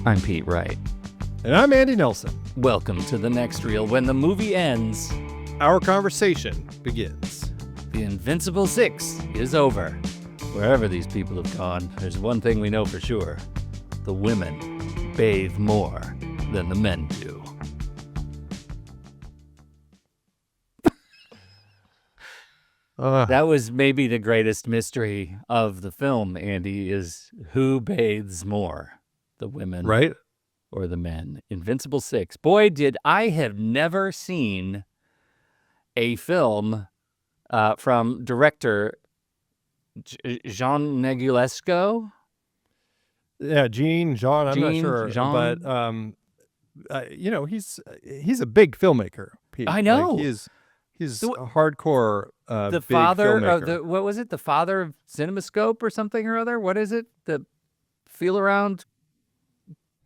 I'm Pete Wright. And I'm Andy Nelson. Welcome to The Next Reel. When the movie ends, our conversation begins. The Invincible Six is over. Wherever these people have gone, there's one thing we know for sure. The women bathe more than the men do. That was maybe the greatest mystery of the film, Andy, is who bathes more, the women right, or the men? Invincible Six. Boy, did I have never seen a film from director Jean Negulesco. Yeah, Jean, I'm not sure, but he's a big filmmaker. Pete. I know. Like, he's a hardcore. The big father filmmaker. of what was it? The father of CinemaScope or something or other? What is it? The feel around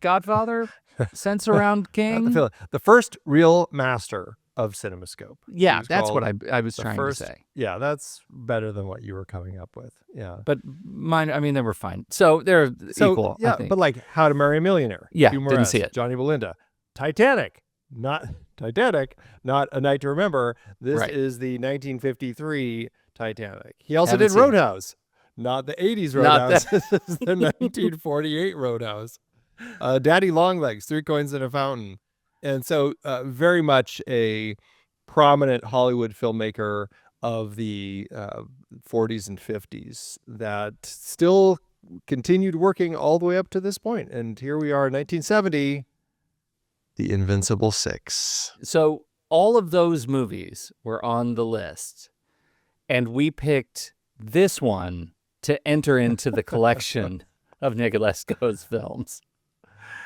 Godfather? Sense around King? The first real master of CinemaScope. Yeah, that's what I was trying to say. Yeah, that's better than what you were coming up with. Yeah. But mine, I mean, they were fine. So they're equal, yeah, I think. But like How to Marry a Millionaire. Yeah, Hugh didn't Moretz, see it. Johnny Belinda. Titanic, not A Night to Remember. This is the 1953 Titanic. He also did Roadhouse, not the 80s Roadhouse. This is the 1948 Roadhouse. Daddy Longlegs, Three Coins in a Fountain. And so very much a prominent Hollywood filmmaker of the 40s and 50s that still continued working all the way up to this point. And here we are in 1970, The Invincible Six. So all of those movies were on the list, and we picked this one to enter into the collection of Negulesco's films.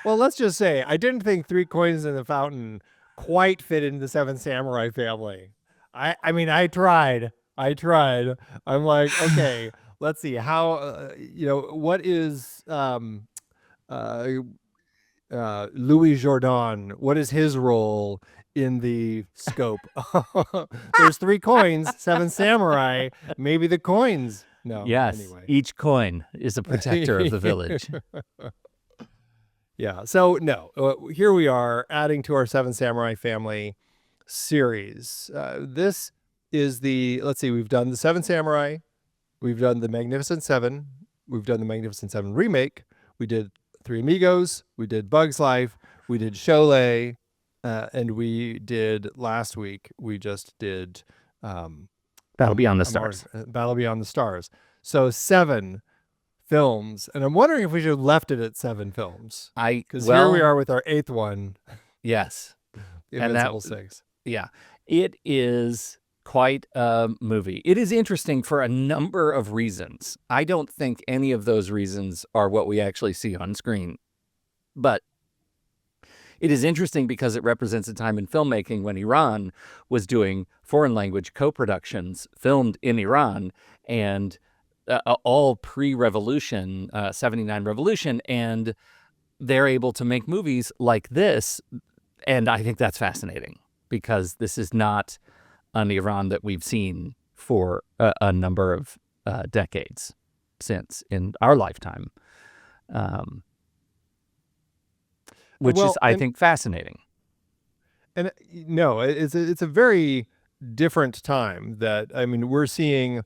Well, let's just say I didn't think Three Coins in the Fountain quite fit into the Seven Samurai family. I mean, I tried. I'm like, okay, let's see how, what is Louis Jourdan? What is his role in the scope? There's three coins, Seven Samurai, maybe the coins. No. Yes. Anyway. Each coin is a protector of the village. Yeah. So no, here we are adding to our Seven Samurai family series. This is let's see, we've done the Seven Samurai. We've done the Magnificent Seven. We've done the Magnificent Seven remake. We did Three Amigos. We did Bug's Life. We did Sholay. And we did last week, we just did Battle Beyond the Stars. Battle Beyond the Stars. So 7 films, and I'm wondering if we should have left it at 7 films. Because here we are with our 8th one. Yes. Invincible Six. Yeah. It is quite a movie. It is interesting for a number of reasons. I don't think any of those reasons are what we actually see on screen. But it is interesting because it represents a time in filmmaking when Iran was doing foreign language co-productions filmed in Iran, and all pre-revolution, 79 revolution, and they're able to make movies like this. And I think that's fascinating because this is not an Iran that we've seen for a number of decades since in our lifetime, which is, I think, fascinating. And no, it's a very different time that, I mean, we're seeing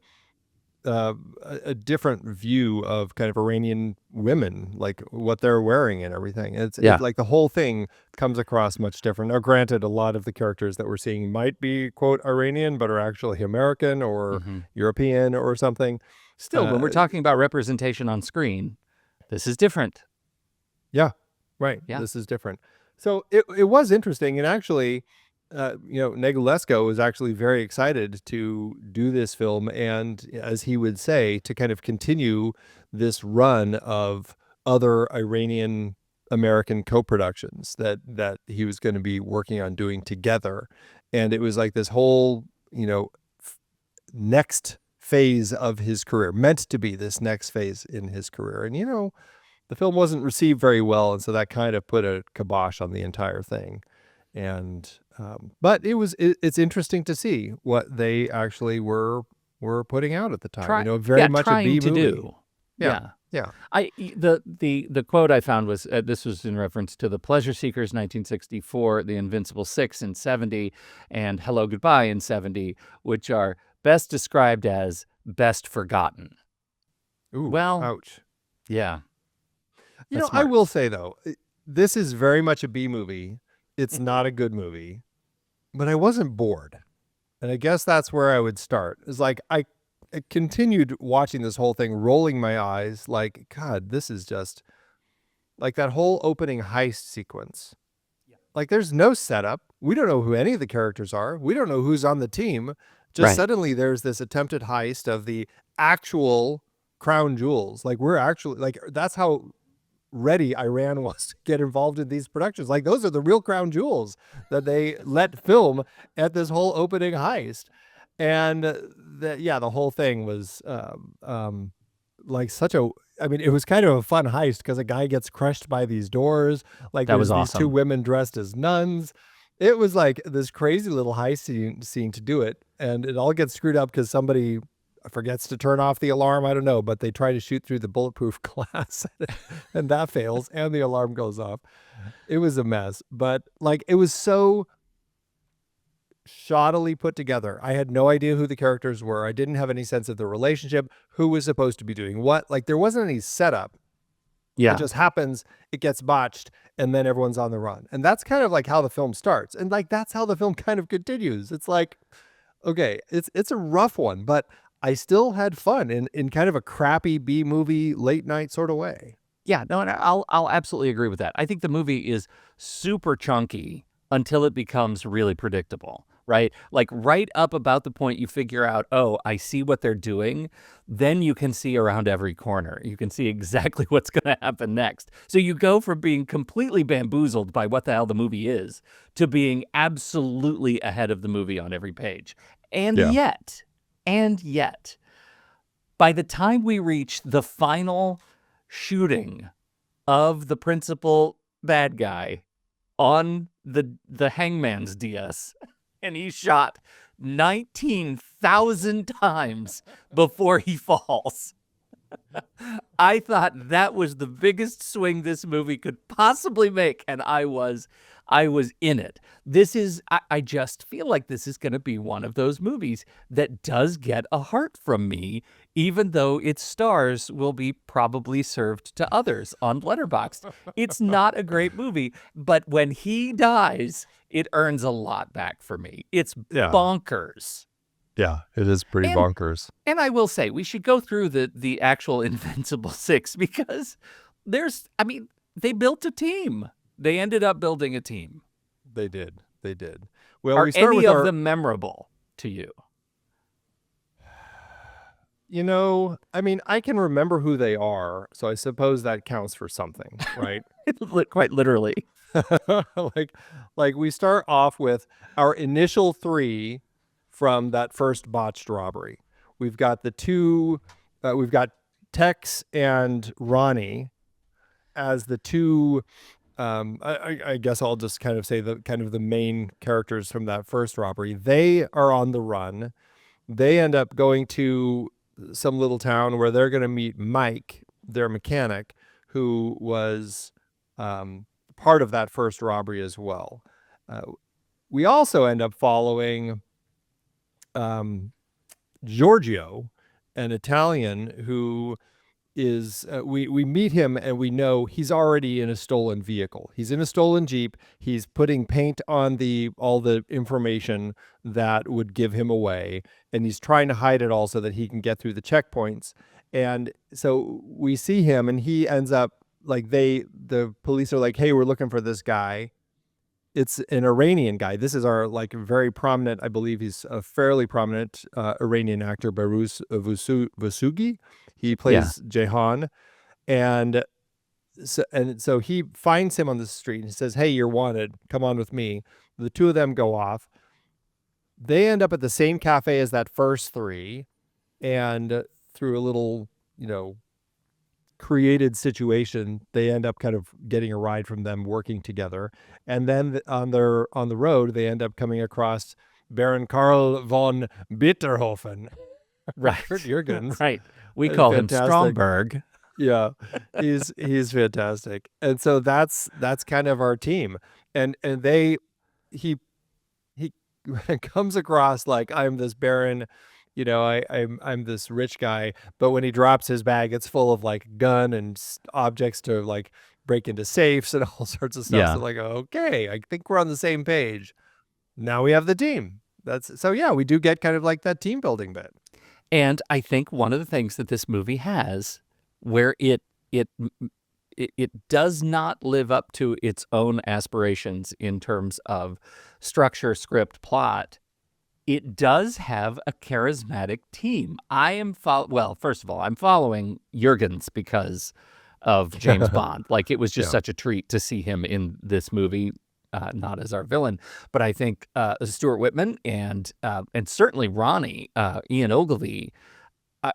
a different view of kind of Iranian women, like what they're wearing and everything. It's like the whole thing comes across much different. Now, granted, a lot of the characters that we're seeing might be, quote, Iranian, but are actually American or European or something. Still, when we're talking about representation on screen, this is different. Yeah, right. Yeah. This is different. So it was interesting. And actually, Negulesco was actually very excited to do this film, and as he would say, to kind of continue this run of other Iranian-American co-productions that he was going to be working on doing together. And it was like this whole, next phase of his career, meant to be this next phase in his career. And, the film wasn't received very well, and so that kind of put a kibosh on the entire thing. And but it's interesting to see what they actually were putting out at the time. Very much a B movie. Yeah. Yeah. The quote I found was, this was in reference to The Pleasure Seekers 1964, The Invincible Six in 70, and Hello Goodbye in 70, which are best described as best forgotten. Ooh, well, ouch. Yeah. I will say, though, this is very much a B movie. It's not a good movie, but I wasn't bored. And I guess that's where I would start. It's like I continued watching this whole thing, rolling my eyes like, God, this is just like that whole opening heist sequence. Yeah. Like there's no setup. We don't know who any of the characters are. We don't know who's on the team. Just suddenly there's this attempted heist of the actual crown jewels. Like we're actually like, that's how ready Iran was to get involved in these productions. Like those are the real crown jewels that they let film at this whole opening heist. And the whole thing was like such a, I mean, it was kind of a fun heist because a guy gets crushed by these doors. Like that there's was these awesome. two women dressed as nuns. It was like this crazy little heist scene to do it. And it all gets screwed up because somebody forgets to turn off the alarm. I don't know, but they try to shoot through the bulletproof glass and that fails and the alarm goes off. It was a mess, but like it was so shoddily put together. I had no idea who the characters were. I didn't have any sense of the relationship, who was supposed to be doing what. Like there wasn't any setup. Yeah. It just happens, it gets botched, and then everyone's on the run. And that's kind of like how the film starts. And like that's how the film kind of continues. It's like, okay, it's a rough one, but I still had fun in kind of a crappy B movie late night sort of way. Yeah, no, and I'll absolutely agree with that. I think the movie is super chunky until it becomes really predictable, right? Like right up about the point you figure out, oh, I see what they're doing, then you can see around every corner. You can see exactly what's going to happen next. So you go from being completely bamboozled by what the hell the movie is to being absolutely ahead of the movie on every page. And yet, by the time we reach the final shooting of the principal bad guy on the hangman's DS, and he's shot 19,000 times before he falls. I thought that was the biggest swing this movie could possibly make, and I was in it. I just feel like this is going to be one of those movies that does get a heart from me, even though its stars will be probably served to others on Letterboxd. It's not a great movie, but when he dies, it earns a lot back for me. It's bonkers. Yeah, it is pretty bonkers. And I will say, we should go through the actual Invincible Six because they built a team. They ended up building a team. They did. Well, Are we start any with of them memorable to you? You know, I mean, I can remember who they are, so I suppose that counts for something, right? Quite literally. like we start off with our initial three from that first botched robbery. We've got we've got Tex and Ronnie as the two. I guess I'll just kind of say the main characters from that first robbery. They are on the run. They end up going to some little town where they're going to meet Mike, their mechanic, who was part of that first robbery as well. We also end up following Giorgio, an Italian who is we meet him and we know he's already in a stolen vehicle. He's in a stolen Jeep. He's putting paint on all the information that would give him away, and he's trying to hide it all so that he can get through the checkpoints. And so we see him, and he ends up like the police are like, "Hey, we're looking for this guy." It's an Iranian guy. This is our very prominent, I believe he's a fairly prominent Iranian actor, Barus Vasugi. He plays Jehan. And so he finds him on the street and he says, "Hey, you're wanted. Come on with me." The two of them go off. They end up at the same cafe as that first three. And through a little, created situation, they end up kind of getting a ride from them working together. And then on the road, they end up coming across Baron Karl von Bitterhofen. Right. Curt Jurgens. Right. We call him Fantastic. Stromberg. Yeah, he's fantastic, and so that's kind of our team, and he he comes across like I'm this barren, I'm this rich guy, but when he drops his bag, it's full of like gun and objects to like break into safes and all sorts of stuff. So Yeah. like, okay, I think we're on the same page. Now we have the team. That's so yeah, we do get kind of like that team building bit. And I think one of the things that this movie has, where it it does not live up to its own aspirations in terms of structure, script, plot, it does have a charismatic team. Well, first of all, I'm following Jurgens because of James Bond. Like, it was just Yeah. such a treat to see him in this movie, not as our villain, but I think Stuart Whitman and certainly Ronnie, Ian Ogilvy,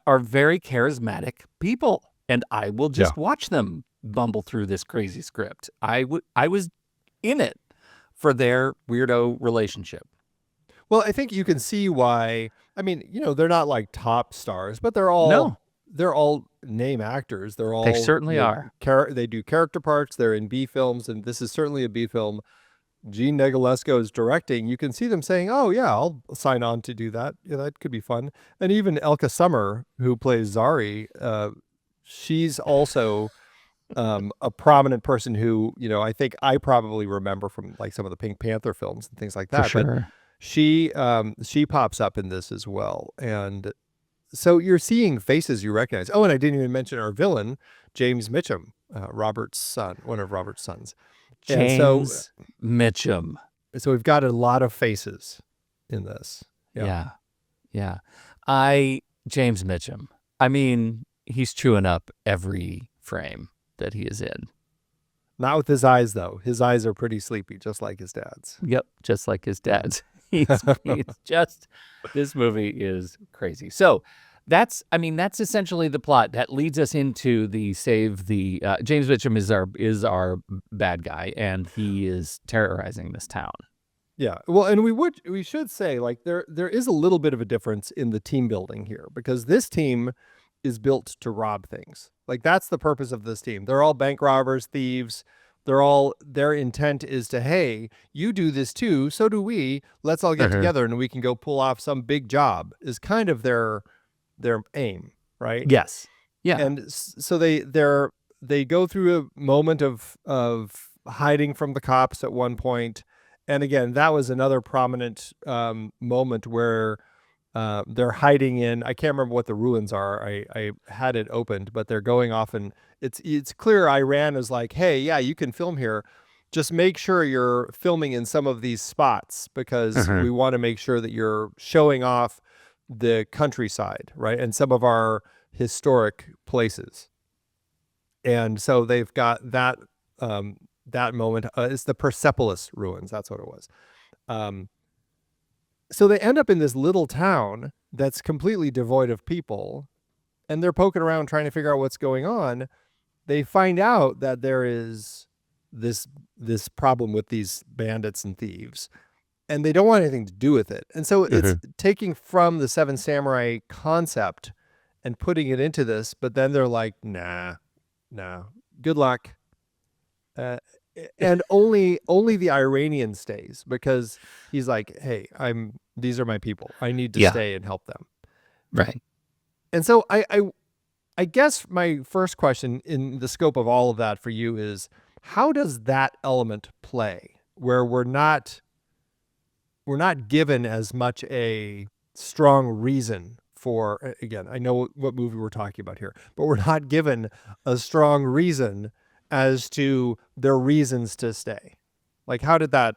are very charismatic people, and I will Yeah. just watch them bumble through this crazy script. I was in it for their weirdo relationship. Well, I think you can see why. I mean, they're not like top stars, but they're No, all name actors. They're they all certainly are. they do character parts. They're in B films, and this is certainly a B film. Jean Negulesco is directing. You can see them saying, "Oh yeah, I'll sign on to do that. Yeah, that could be fun." And even Elke Sommer, who plays Zari, she's also a prominent person who I think I probably remember from like some of the Pink Panther films and things like For that. But sure. she pops up in this as well, and so you're seeing faces you recognize. Oh, and I didn't even mention our villain, James Mitchum, Robert's son, one of Robert's sons. And James Mitchum. so we've got a lot of faces in this. Yeah. Yeah. James Mitchum. I mean, he's chewing up every frame that he is in. Not with his eyes, though. His eyes are pretty sleepy, just like his dad's. Yep. Just like his dad's. He's just, this movie is crazy. So that's essentially the plot that leads us into the James Mitchum is our bad guy, and he is terrorizing this town. Yeah. Well, and we should say like there is a little bit of a difference in the team building here, because this team is built to rob things. Like that's the purpose of this team. They're all bank robbers, thieves. Their intent is to, hey, you do this too, so do we. Let's all get together and we can go pull off some big job, is kind of their aim, right? Yes. Yeah. And so they go through a moment of hiding from the cops at one point. And again, that was another prominent moment where they're hiding in, I can't remember what the ruins are. I had it opened, but they're going off, and it's clear Iran is like, hey, yeah, you can film here. Just make sure you're filming in some of these spots, because we want to make sure that you're showing off the countryside, right? And some of our historic places. And so they've got that moment. It's the Persepolis ruins. That's what it was. So they end up in this little town that's completely devoid of people, and they're poking around trying to figure out what's going on. They find out that there is this problem with these bandits and thieves, and they don't want anything to do with it. And so it's taking from the Seven Samurai concept and putting it into this, but then they're like, nah, good luck. And only the Iranian stays, because he's like, hey, these are my people. I need to stay and help them. Right. And so I guess my first question in the scope of all of that for you is, how does that element play where we're not given as much a strong reason for, again, I know what movie we're talking about here, but we're not given a strong reason as to their reasons to stay. Like, how did that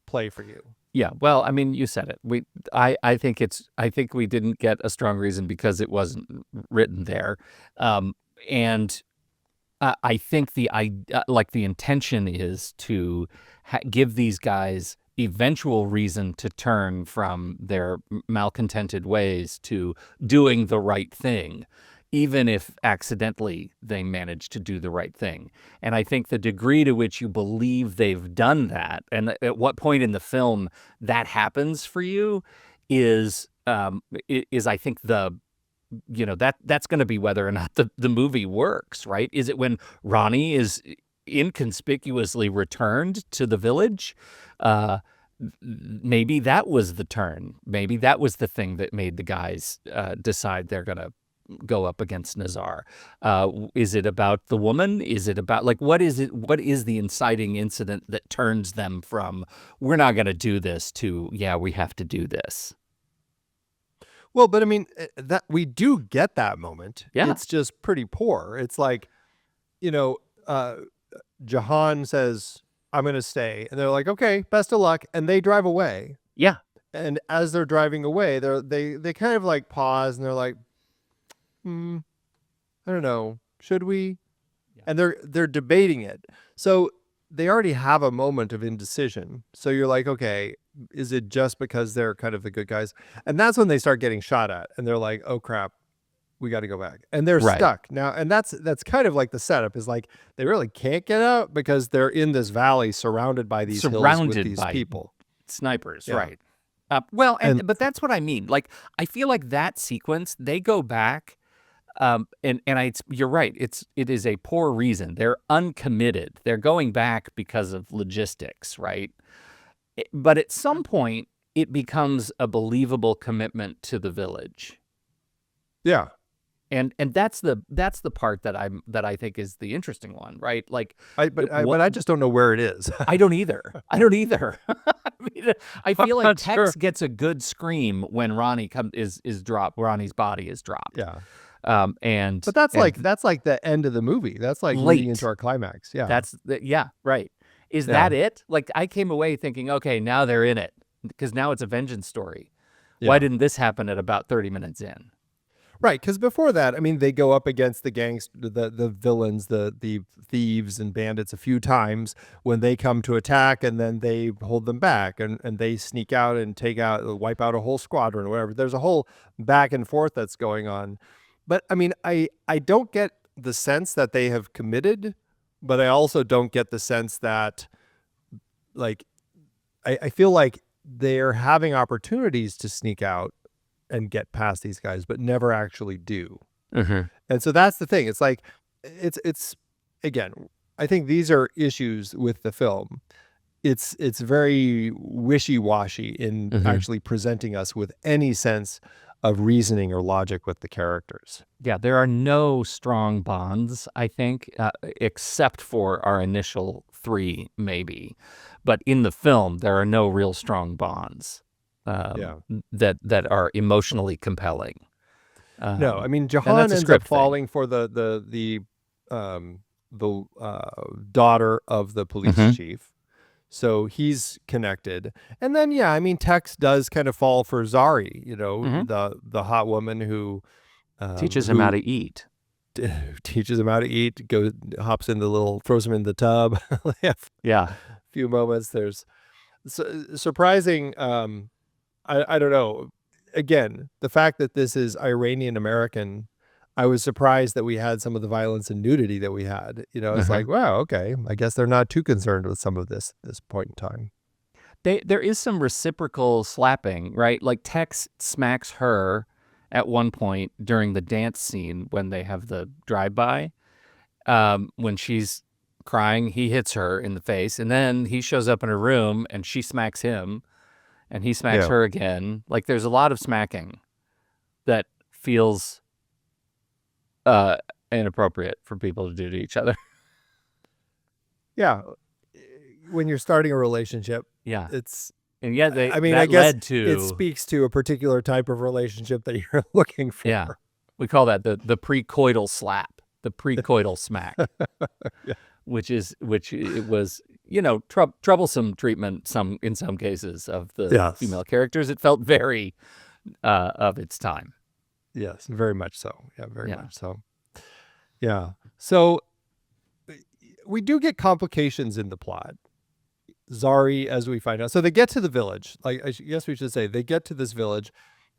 play for you? Yeah, well, I mean, you said it. I think we didn't get a strong reason because it wasn't written there, and I think the intention is to give these guys eventual reason to turn from their malcontented ways to doing the right thing, even if accidentally they manage to do the right thing. And I think the degree to which you believe they've done that, and at what point in the film that happens for you, is I think the that's going to be whether or not the movie works, right? Is it when Ronnie is inconspicuously returned to the village? Maybe that was the turn. Maybe that was the thing that made the guys decide they're going to go up against Nazar. Is it about the woman? Is it about, like, what is it? What is the inciting incident that turns them from, we're not going to do this, to, yeah, we have to do this? Well, but I mean, that we do get that moment. Yeah. It's just pretty poor. It's like, Jahan says, I'm going to stay. And they're like, okay, best of luck. And they drive away. Yeah. And as they're driving away, they kind of like pause and they're like, I don't know, should we? Yeah. And they're debating it. So they already have a moment of indecision. So you're like, okay, is it just because they're kind of the good guys? And that's when they start getting shot at. And they're like, oh, crap, we got to go back. And they're stuck now. And that's kind of like the setup is like, they really can't get out because they're in this valley surrounded by these hills with these people. Snipers, yeah. Right. But that's what I mean. Like, I feel like that sequence, they go back, you're right. It is a poor reason. They're uncommitted. They're going back because of logistics, right? But at some point, it becomes a believable commitment to the village. Yeah. And that's the part that I think is the interesting one, right? Like, but I just don't know where it is. I don't either. I mean, I feel like Tex gets a good scream when Ronnie is dropped. Ronnie's body is dropped. Yeah. But that's like the end of the movie. That's like leading into our climax. Yeah. Right. Is that it? Like, I came away thinking, okay, now they're in it because now it's a vengeance story. Yeah. Why didn't this happen at about 30 minutes in? Right, because before that, I mean, they go up against the the villains, the thieves and bandits a few times when they come to attack, and then they hold them back, and they sneak out and wipe out a whole squadron or whatever. There's a whole back and forth that's going on. But I mean, I don't get the sense that they have committed, but I also don't get the sense that, like, I feel like they're having opportunities to sneak out and get past these guys, but never actually do. Mm-hmm. And so that's the thing. It's like, it's again, I think these are issues with the film. It's very wishy-washy in actually presenting us with any sense of reasoning or logic with the characters. Yeah, there are no strong bonds, I think, except for our initial three, maybe. But in the film, there are no real strong bonds. That are emotionally compelling. No, I mean, Jahan ends up falling for the daughter of the police chief, so he's connected. And then I mean, Tex does kind of fall for Zari, the hot woman who teaches him how to eat. Teaches him how to eat. Hops in throws him in the tub. Yeah, a few moments. There's surprising. I don't know. Again, the fact that this is Iranian-American, I was surprised that we had some of the violence and nudity that we had. It's like, wow, okay. I guess they're not too concerned with some of this point in time. There is some reciprocal slapping, right? Like, Tex smacks her at one point during the dance scene when they have the drive-by. When she's crying, he hits her in the face, and then he shows up in her room and she smacks him. And he smacks her again. Like, there's a lot of smacking that feels inappropriate for people to do to each other. Yeah. When you're starting a relationship. Yeah. I guess it speaks to a particular type of relationship that you're looking for. Yeah. We call that the precoital slap, the precoital smack. Yeah. Which it was, troublesome treatment in some cases of the female characters. It felt very of its time. Yes, very much so. Yeah, very much so. Yeah. So we do get complications in the plot. Zari, as we find out. So they get to the village. Like, I guess we should say they get to this village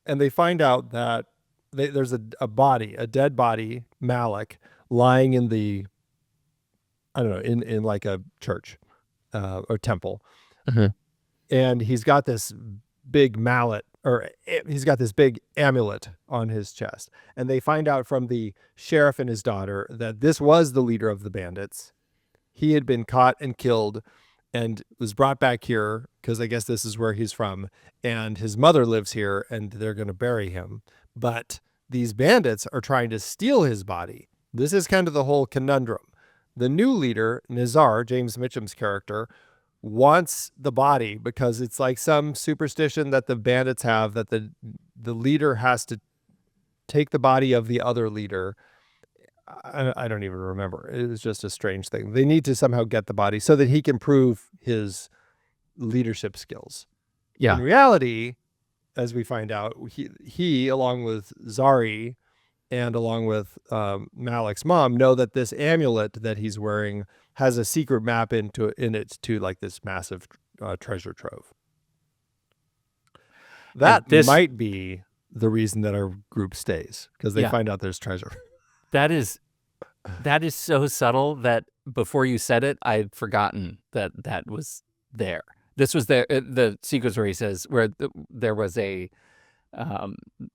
and they find out that there's a dead body, Malik, lying in the, I don't know, in like a church or temple. And he's got this big mallet or he's got this big amulet on his chest. And they find out from the sheriff and his daughter that this was the leader of the bandits. He had been caught and killed and was brought back here because I guess this is where he's from. And his mother lives here and they're going to bury him. But these bandits are trying to steal his body. This is kind of the whole conundrum. The new leader, Nizar, James Mitchum's character, wants the body because it's like some superstition that the bandits have that the leader has to take the body of the other leader. I don't even remember. It was just a strange thing. They need to somehow get the body so that he can prove his leadership skills. Yeah. In reality, as we find out, he along with Zari and along with Malik's mom know that this amulet that he's wearing has a secret map in it to like this massive treasure trove. That might be the reason that our group stays, because they find out there's treasure. That is so subtle that before you said it, I'd forgotten that was there. This was the sequence where he says, there was a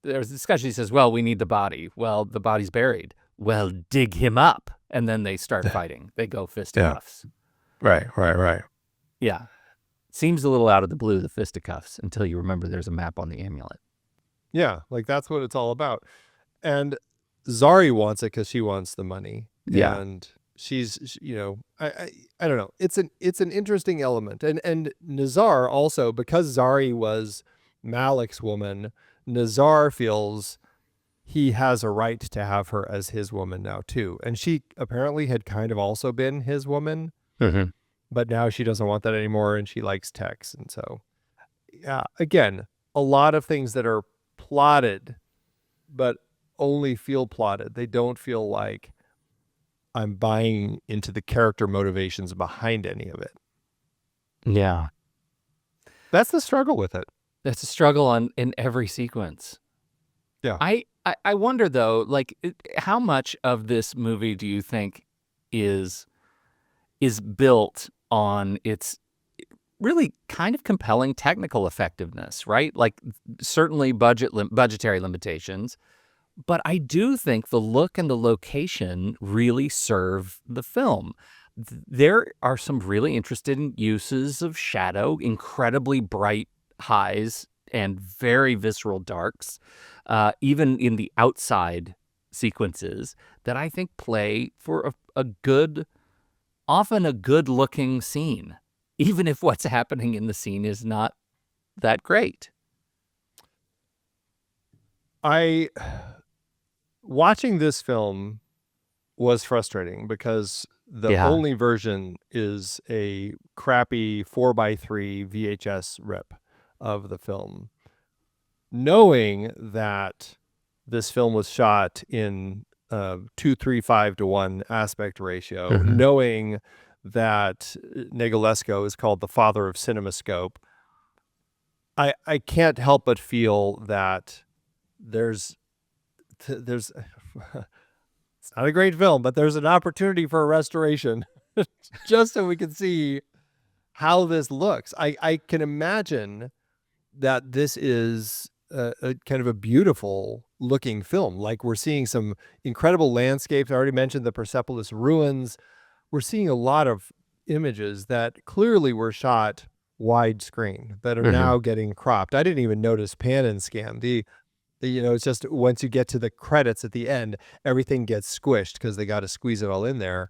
discussion. He says, well, we need the body. Well, the body's buried. Well, dig him up. And then they start fighting. They go fisticuffs. Right. Yeah. Seems a little out of the blue, the fisticuffs, until you remember there's a map on the amulet. Yeah, like that's what it's all about. And Zari wants it because she wants the money. Yeah. And she's, I don't know. It's an interesting element. And Nizar also, because Zari was Malik's woman, Nizar feels he has a right to have her as his woman now too. And she apparently had kind of also been his woman, but now she doesn't want that anymore. And she likes Tex. And so, yeah, again, a lot of things that are plotted, but only feel plotted. They don't feel like I'm buying into the character motivations behind any of it. Yeah. That's the struggle with it. That's a struggle in every sequence. Yeah. I wonder though, like, how much of this movie do you think is built on its really kind of compelling technical effectiveness, right? Like, certainly budgetary limitations, but I do think the look and the location really serve the film. There are some really interesting uses of shadow, incredibly bright highs and very visceral darks, even in the outside sequences, that I think play for often a good-looking scene, even if what's happening in the scene is not that great. Watching this film was frustrating because the only version is a crappy 4:3 VHS rip of the film. Knowing that this film was shot in 2:3:5:1 aspect ratio, knowing that Negulesco is called the father of CinemaScope, I can't help but feel that there's it's not a great film, but there's an opportunity for a restoration just so we can see how this looks. I can imagine that this is a kind of a beautiful looking film. Like, we're seeing some incredible landscapes. I already mentioned the Persepolis ruins. We're seeing a lot of images that clearly were shot widescreen that are now getting cropped. I didn't even notice pan and scan. It's just once you get to the credits at the end, everything gets squished because they got to squeeze it all in there.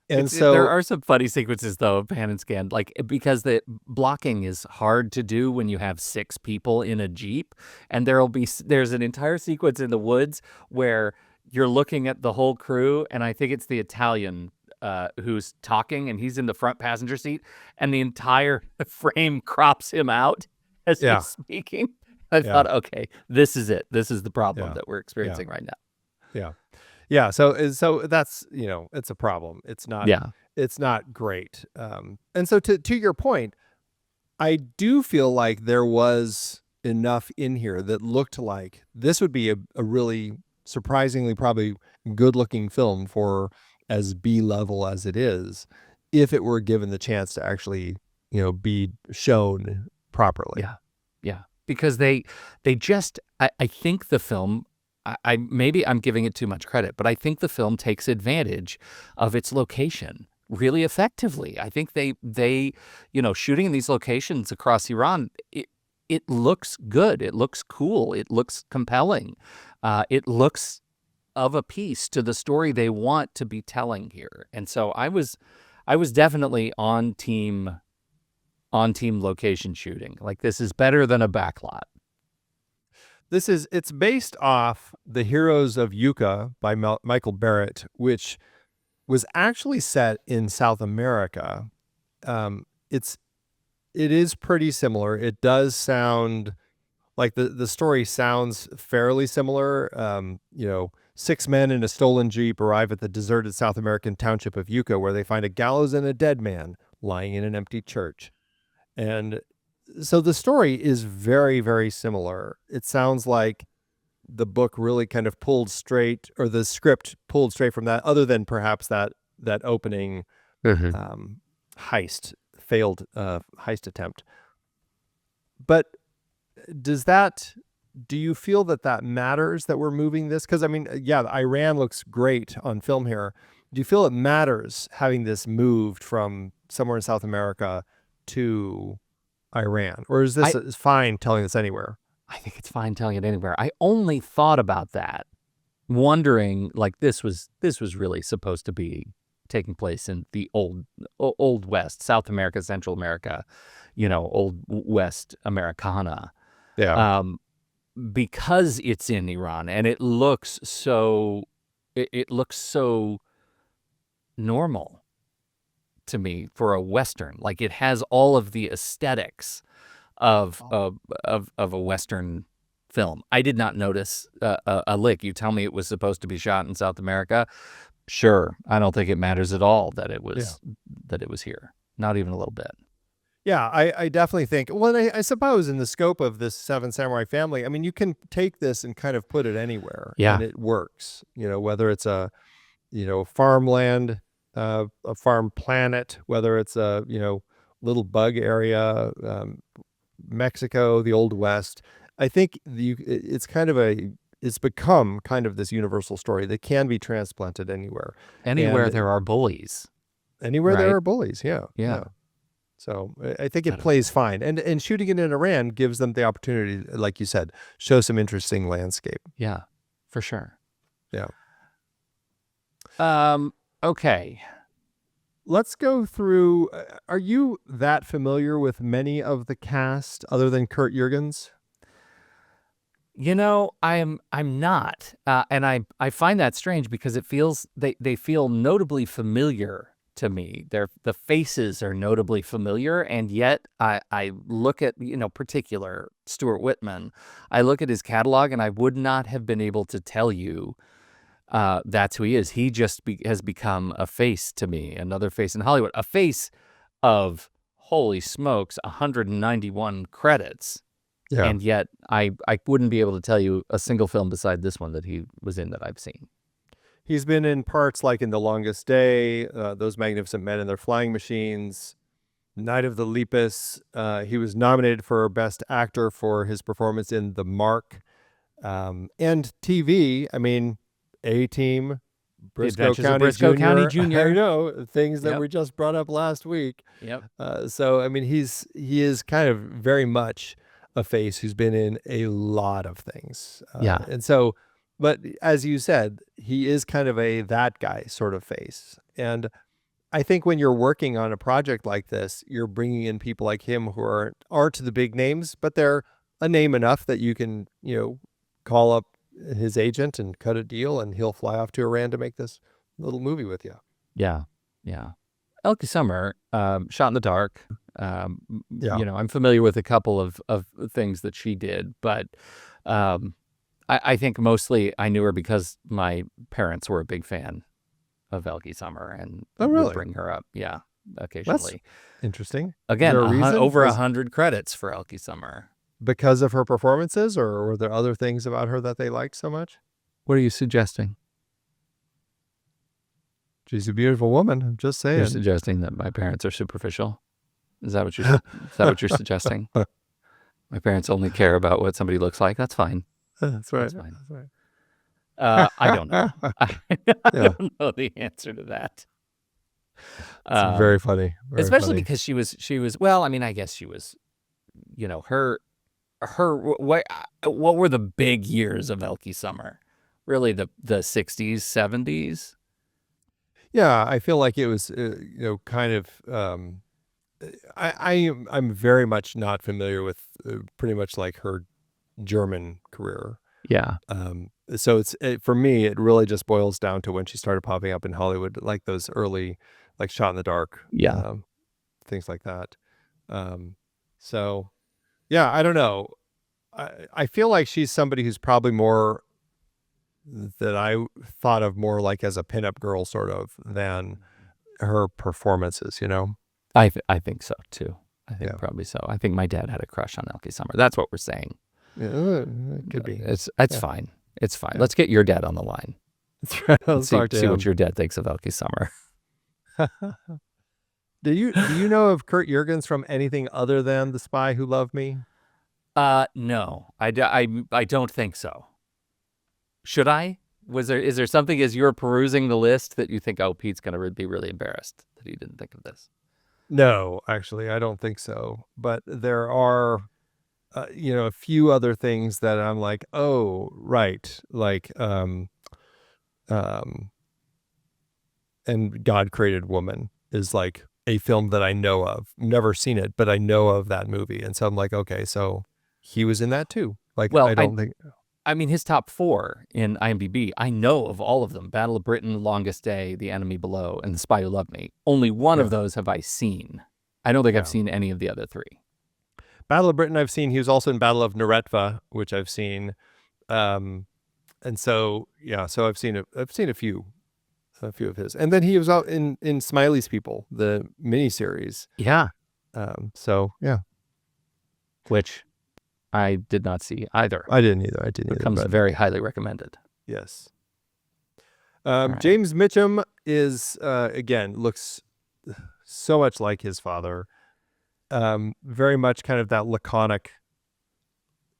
And so there are some funny sequences though of pan and scan, like, because the blocking is hard to do when you have 6 people in a Jeep, and there's an entire sequence in the woods where you're looking at the whole crew, and I think it's the Italian who's talking, and he's in the front passenger seat, and the entire frame crops him out as he's speaking. I thought, okay, this is it. This is the problem that we're experiencing right now. Yeah. So that's, it's a problem. It's not, it's not great. And so to your point, I do feel like there was enough in here that looked like this would be a really surprisingly probably good looking film for as B-level as it is, if it were given the chance to actually, be shown properly. Yeah. because I think the film, maybe I'm giving it too much credit, but I think the film takes advantage of its location really effectively. I think they shooting in these locations across Iran, it looks good. It looks cool. It looks compelling. It looks of a piece to the story they want to be telling here. And so I was definitely on team location shooting. Like, this is better than a backlot. It's based off The Heroes of Yucca by Michael Barrett, which was actually set in South America. It is pretty similar. It does sound like the story sounds fairly similar. 6 men in a stolen Jeep arrive at the deserted South American township of Yucca, where they find a gallows and a dead man lying in an empty church. And so the story is very, very similar. It sounds like the book really kind of pulled straight, or the script pulled straight from that, other than perhaps that opening failed heist attempt. But do you feel that matters, that we're moving this? Because, I mean, yeah, Iran looks great on film here. Do you feel it matters having this moved from somewhere in South America to Iran? Or is this fine telling this anywhere? I think it's fine telling it anywhere. I only thought about that, wondering, like, this was really supposed to be taking place in the old West, South America, Central America, old West Americana. Yeah. Because it's in Iran and it looks so normal to me for a Western. Like, it has all of the aesthetics of a Western film. I did not notice a lick. You tell me it was supposed to be shot in South America. Sure, I don't think it matters at all that it was here. Not even a little bit. Yeah, I definitely think. Well, I suppose in the scope of this Seven Samurai family, I mean, you can take this and kind of put it anywhere, and it works. Whether it's a farmland, a farm planet, whether it's a little bug area, Mexico, the Old West. I think it's become kind of this universal story that can be transplanted anywhere. Anywhere there are bullies. Anywhere there are bullies, yeah. Yeah. So I think it plays fine. And shooting it in Iran gives them the opportunity, like you said, show some interesting landscape. Yeah, for sure. Yeah. Okay. Let's go through. Are you that familiar with many of the cast other than Curt Jurgens? I'm not, and I find that strange because it feels they feel notably familiar to me. The faces are notably familiar, and yet I look at particular Stuart Whitman. I look at his catalog, and I would not have been able to tell you that's who he is. He just has become a face to me, another face in Hollywood, a face of, holy smokes, 191 credits. Yeah. And yet I wouldn't be able to tell you a single film beside this one that he was in that I've seen. He's been in parts like in The Longest Day, Those Magnificent Men and Their Flying Machines, Night of the Lepus. He was nominated for Best Actor for his performance in The Mark. And TV, I mean, A-Team, Briscoe County Jr. I know, things that were just brought up last week. Yep. So, I mean, he is kind of very much a face who's been in a lot of things. And so, but as you said, he is kind of that guy sort of face. And I think when you're working on a project like this, you're bringing in people like him who aren't the big names, but they're a name enough that you can, call up his agent and cut a deal, and he'll fly off to Iran to make this little movie with you. Yeah. Yeah. Elke Sommer, Shot in the Dark. I'm familiar with a couple of things that she did, but I think mostly I knew her because my parents were a big fan of Elke Sommer and would bring her up, occasionally. That's interesting. Again, over 100 credits for Elke Sommer. Because of her performances, or were there other things about her that they liked so much? What are you suggesting? She's a beautiful woman. I'm just saying. You're suggesting that my parents are superficial? Is that what you're suggesting? My parents only care about what somebody looks like. That's fine. That's right. That's fine. That's right. I don't know. I don't know the answer to that. It's very funny. Very especially funny. because she was, well, I mean, I guess she was, her, what were the big years of Elke Sommer? Really the 60s, 70s? Yeah, I feel like it was, kind of, I'm very much not familiar with pretty much like her German career. Yeah. So for me, it really just boils down to when she started popping up in Hollywood, like those early, like Shot in the Dark, Yeah. things like that. So yeah, I don't know. I feel like she's somebody who's probably more that I thought of more like as a pinup girl sort of than her performances, I think so too. I think Yeah. probably so. I think my dad had a crush on Elke Sommer. That's what we're saying. Yeah, it could be. It's Yeah. fine. It's fine. Yeah. Let's get your dad on the line. That's right. Let's talk to see him. what your dad thinks of Elke Sommer. Do you know of Curt Jurgens from anything other than The Spy Who Loved Me? No, I don't think so. Should I? Is there something as you're perusing the list that you think, oh, Pete's going to be really embarrassed that he didn't think of this? No, actually, I don't think so. But there are, a few other things that I'm like, oh, right, like, and God Created Woman is like a film that I know of. Never seen it, but I know of that movie, and so I'm like, okay, so he was in that too. Like, well, I don't think. I mean, his top 4 in IMDb, I know of all of them. Battle of Britain, Longest Day, The Enemy Below, and The Spy Who Loved Me. Only one of those have I seen. I don't think I've seen any of the other 3. Battle of Britain I've seen. He was also in Battle of Neretva, which I've seen. And so, yeah, so I've seen a few of his. And then he was out in Smiley's People, the miniseries. Yeah. So, yeah. Which I did not see either. I didn't either. It comes very highly recommended. Yes. Right. James Mitchum is, again, looks so much like his father. Very much kind of that laconic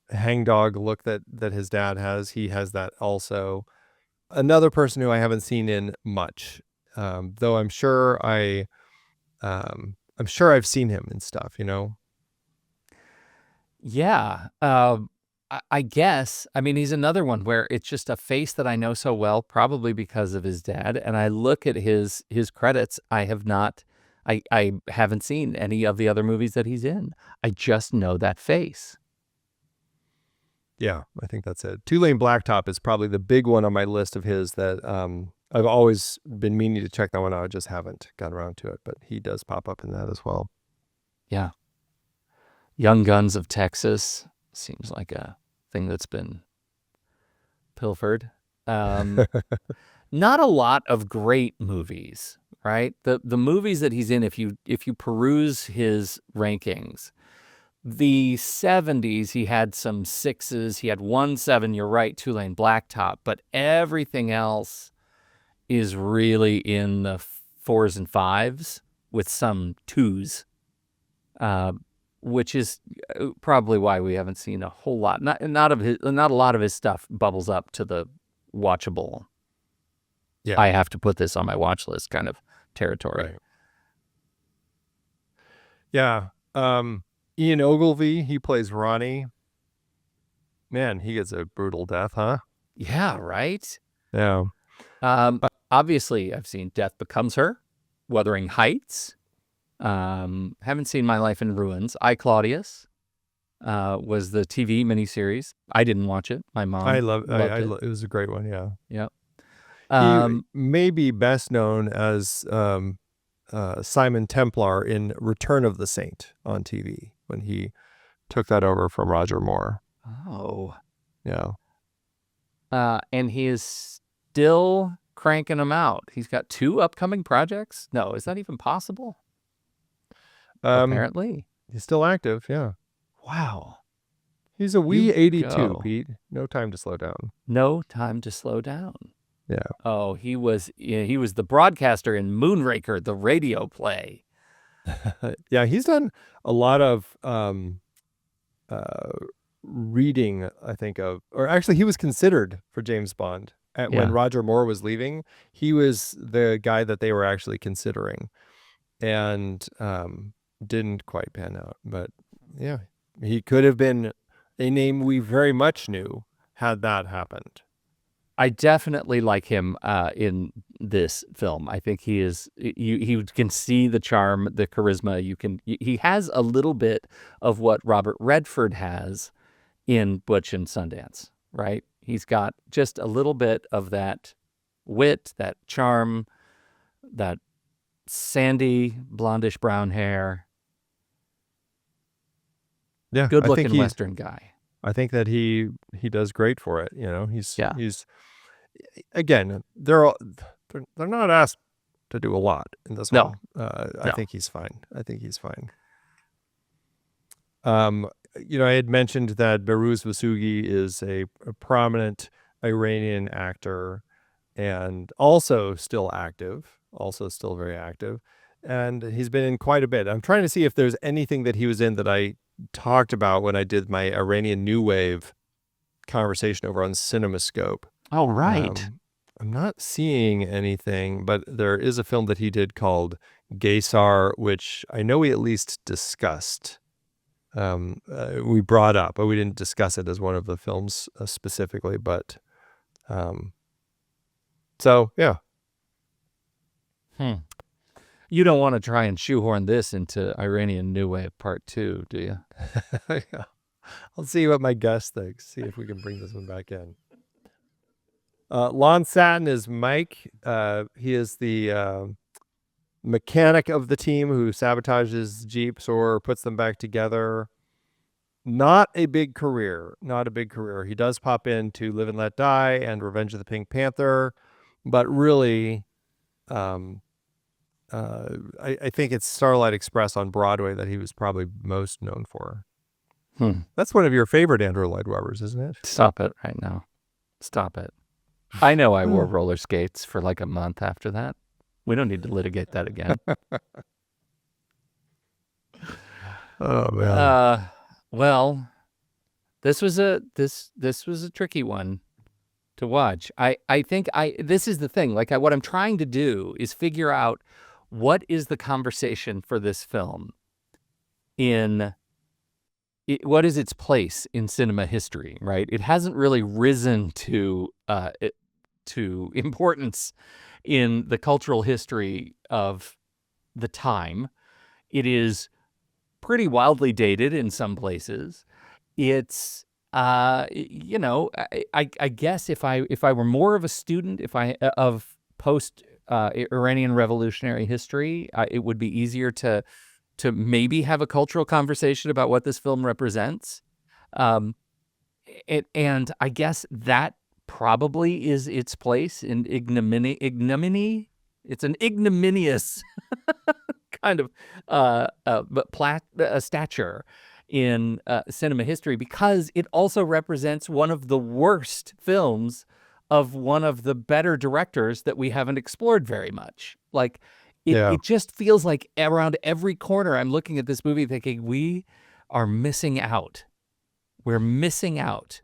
hangdog look that his dad has. He has that also. Another person who I haven't seen in much, though I'm sure I've seen him in stuff, Yeah. I guess. I mean, he's another one where it's just a face that I know so well, probably because of his dad. And I look at his credits. I haven't seen any of the other movies that he's in. I just know that face. Yeah, I think that's it. Two Lane Blacktop is probably the big one on my list of his that I've always been meaning to check that one out. I just haven't gotten around to it, but he does pop up in that as well. Yeah. Young Guns of Texas seems like a thing that's been pilfered. Not a lot of great movies, right? The movies that he's in, if you peruse his rankings, the 70s, he had some 6s. He had 1 7, you're right, Two Lane Blacktop. But everything else is really in the 4s and 5s with some 2s, which is probably why we haven't seen a whole lot. Not a lot of his stuff bubbles up to the watchable. Yeah. I have to put this on my watch list kind of territory. Right. Yeah. Ian Ogilvy, he plays Ronnie. Man, he gets a brutal death, huh? Yeah, right? Yeah. Obviously, I've seen Death Becomes Her, Wuthering Heights. Haven't seen My Life in Ruins. I, Claudius was the TV miniseries. I didn't watch it. My mom loved it. It was a great one, yeah. Yep. He may be best known as Simon Templar in Return of the Saint on TV when he took that over from Roger Moore. Oh. Yeah. And he is still cranking them out. He's got 2 upcoming projects. No, is that even possible? Apparently. He's still active, yeah. Wow. He's a wee 82, Pete. No time to slow down. No time to slow down. Yeah. Oh, he was the broadcaster in Moonraker, the radio play. Yeah, he's done a lot of reading, I think, or actually he was considered for James Bond. When Roger Moore was leaving, he was the guy that they were actually considering, and didn't quite pan out. But yeah, he could have been a name we very much knew had that happened. I definitely like him in this film. I think he is. You can see the charm, the charisma. He has a little bit of what Robert Redford has in Butch and Sundance, right? He's got just a little bit of that wit, that charm, that sandy, blondish brown hair. Yeah, good-looking Western guy. I think that he does great for it. You know, he's again, they're not asked to do a lot in this one. I think he's fine. You know, I had mentioned that Behrouz Vossoughi is a prominent Iranian actor, and also still very active. And he's been in quite a bit. I'm trying to see if there's anything that he was in that I talked about when I did my Iranian New Wave conversation over on CinemaScope. Oh, right. I'm not seeing anything, but there is a film that he did called Gaysar, which I know we at least discussed. We brought up, but we didn't discuss it as one of the films specifically. But so, yeah. You don't want to try and shoehorn this into Iranian New Wave Part 2, do you? Yeah. I'll see what my guest thinks. See if we can bring this one back in. Lon Satin is Mike. He is the mechanic of the team who sabotages Jeeps or puts them back together. Not a big career. He does pop into Live and Let Die and Revenge of the Pink Panther, but really, I think it's Starlight Express on Broadway that he was probably most known for. That's one of your favorite Andrew Lloyd Webbers, isn't it? Stop it right now. Stop it. I know I wore roller skates for like a month after that. We don't need to litigate that again. Oh man. Well, this was a tricky one to watch. I think this is the thing. Like what I'm trying to do is figure out what is the conversation for this film what is its place in cinema history, right? It hasn't really risen to importance in the cultural history of the time. It is pretty wildly dated in some places. It's you know, I guess if I were more of a student of post Iranian revolutionary history, it would be easier to maybe have a cultural conversation about what this film represents. And I guess that probably is its place in ignominy. It's an ignominious kind of stature in cinema history, because it also represents one of the worst films of one of the better directors that we haven't explored very much. Like, it just feels like around every corner I'm looking at this movie thinking, we are missing out. We're missing out